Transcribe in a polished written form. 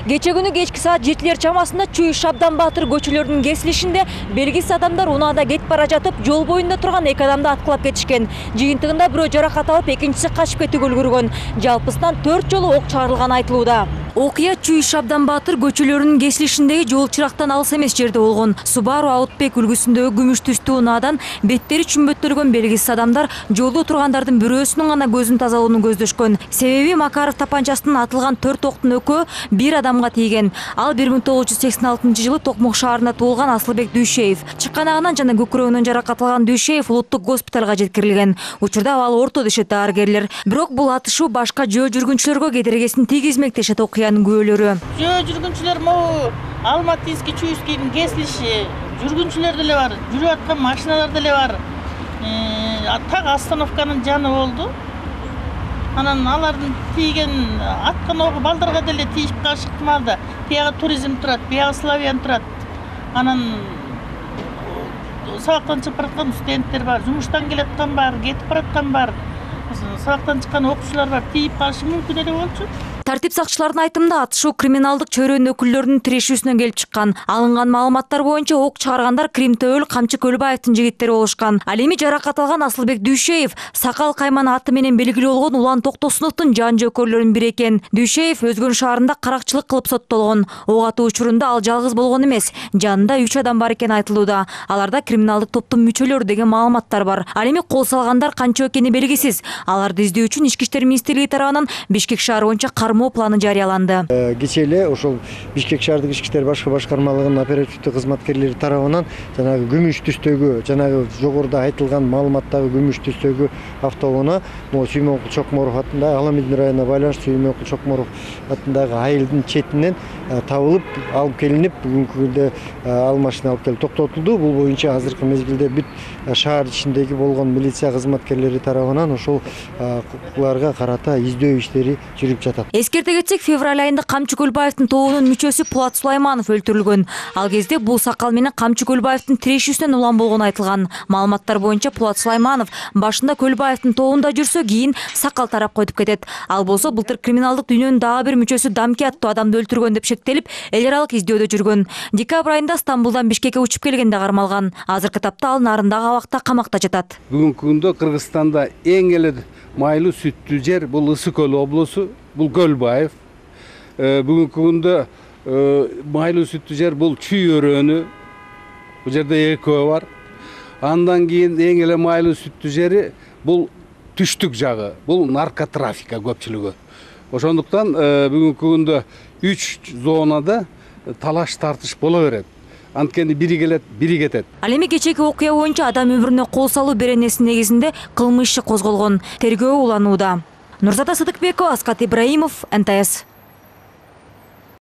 Кече күнү кечки саат 7 чамасында Чуюш Шабдан Батыр көчөлөрүнүн кесилишинде белгисиз адамдар унаада кетип бара жатып, жол боюнда турган 2 адамды аткылап кетишкен. Жыйынтыгында бирөө жаракат алып, экинчиси качып кетүүгө үлгүргөн. Жалпысынан 4 жолу ок чыгарылганы айтылууда. Окуя Чуюш Шабдан Батыр көчөлөрүнүн кесилишиндеги жол чырактан алыс эмес жерде болгон. Subaru Outback үлгүсүндөгү күмүш түстүү унаадан беттери чүмбөттөлгөн белгисиз адамдар жолдо тургандардын бирөөсүнүн гана көзүн тазалоону көздөшкөн. Себеби Макаров тапанчасынан атылган 4 октун экөө бир адамга тийген. Ал 1986-жылы Токмок шаарында туулган Асылбек Дүйшеев. Чыканагынан жана көкүрөгүнөн жаракат алган Дүйшеев улуттук госпиталга жеткирилген. Учурда ал орто дешет дарыгерлер. Бирок бул атышуу башка жөө жүргүнчүлөргө кедергисин тийгизмек дешет окуянын күбөлөрү. Жөө жүргүнчүлөр могу Алматинский Чуюшкийдин кесилиши, жүргүнчүлөр деле бар, жүрүп аткан машиналар деле бар. Так остановканын жаны болду. Анан алардын тийген аткан огу балдарга деле тийип калышы ыктымалда. Тияга туризм турат, бияга Славян турат. Анан сабактан чыгып бараткан студенттер бар, жумуштан келаткан бар, кетип бараткан бар. Сабактан чыккан окуучулар бар, тийип калышы мүмкүн эле болчу. Тартип сакчыларынын айтымында атышуу криминалдык чөйрөнүн өкүлдөрүнүн тирешүүсүнөн келип чыккан. Алынган маалыматтар боюнча ок чыгаргандар Кримтөөл Камчы Көлбаевдин жигиттери болушкан. Ал эми жаракат алган Асылбек Дүйшеев сакал кайман аты менен белгилүү болгон Улан Токтосуновдун жан жөөкөрлөрүнүн бири экен. Дүйшеев Өзгөн шаарында каракчылык кылып соттолгон. Ок атуу учурунда ал жалгыз болгон эмес, жанында 3 адам бар экен айтылууда. Аларда криминалдык топтун мүчөлөрү деген маалыматтар бар. Ал эми кол салгандар канча экени белгисиз. Аларды издөө үчүн Ички иштер министрлиги тарабынан Бишкек шаары боюнча планы жарыяланды. Кечээ ошол Бишкек шаардык ички иштер башкы башкармалыгынын оперативдик кызматкерлери тарабынан жанагы күмүш түстөгү, жанагы жогоруда айтылган маалыматтагы күмүш түстөгү автоунаа Сүймөнкул Чокморов атындагы Аламедин районуна байланыштуу Сүймөнкул Чокморов атындагы айылдын четинен табылып, алып келинип, бүгүнкү күндө ал машина алып келип токтотулду. Бул боюнча азыркы мезгилде бүт шаар ичиндеги болгон милиция кызматкерлери тарабынан ошол укукларга карата издөө иштери жүрүп жатат. Эскерте кетсек, февраль айында Камчы Көлбаевдин тобунун мүчөсү Пулат Сулайманов өлтүрүлгөн. Ал кезде бул сакал менен Камчы Көлбаевдин тирешүүсүнөн улам болгону айтылган. Маалыматтар боюнча Пулат Сулайманов башында Көлбаевдин тобунда жүрсө, кийин сакал тарап койтуп кетет. Ал болсо былтыр криминалдык дүйнөнүн дагы бир мүчөсү Дамки аттуу адамды өлтүргөн деп шектелип, эл аралык издөөдө жүргөн. Декабрь айында Стамбулдан Бишкекке учуп келгенде кармалган. Азыркы тапта ал нарындагы абакта камакта жатат. Бүгүнкү күндө Кыргызстанда эң эле майлуу сүттүү жер бул Ысык Көл облусу, бул Көлбаев. Бүгүнкү күндө майлуу сүттүү жер бул Чүй өрөөнү. Бул жерде экөө бар. Андан кийин эң эле майлуу сүттүү жери бул түштүк жагы. Бул наркотрафика көпчүлүгү. Ошондуктан бүгүнкү күндө 3 зонада талаш тартыш боло берет. Анткени бири келет, бири кетет. Ал эми кечээки окуя боюнча адам өмүрүнө кол салуу беренесинин негизинде кылмыш иши козголгон. Тергөө уланууда. Нурзата Сыдыкбекова, Аскат Ибраимов, НТС.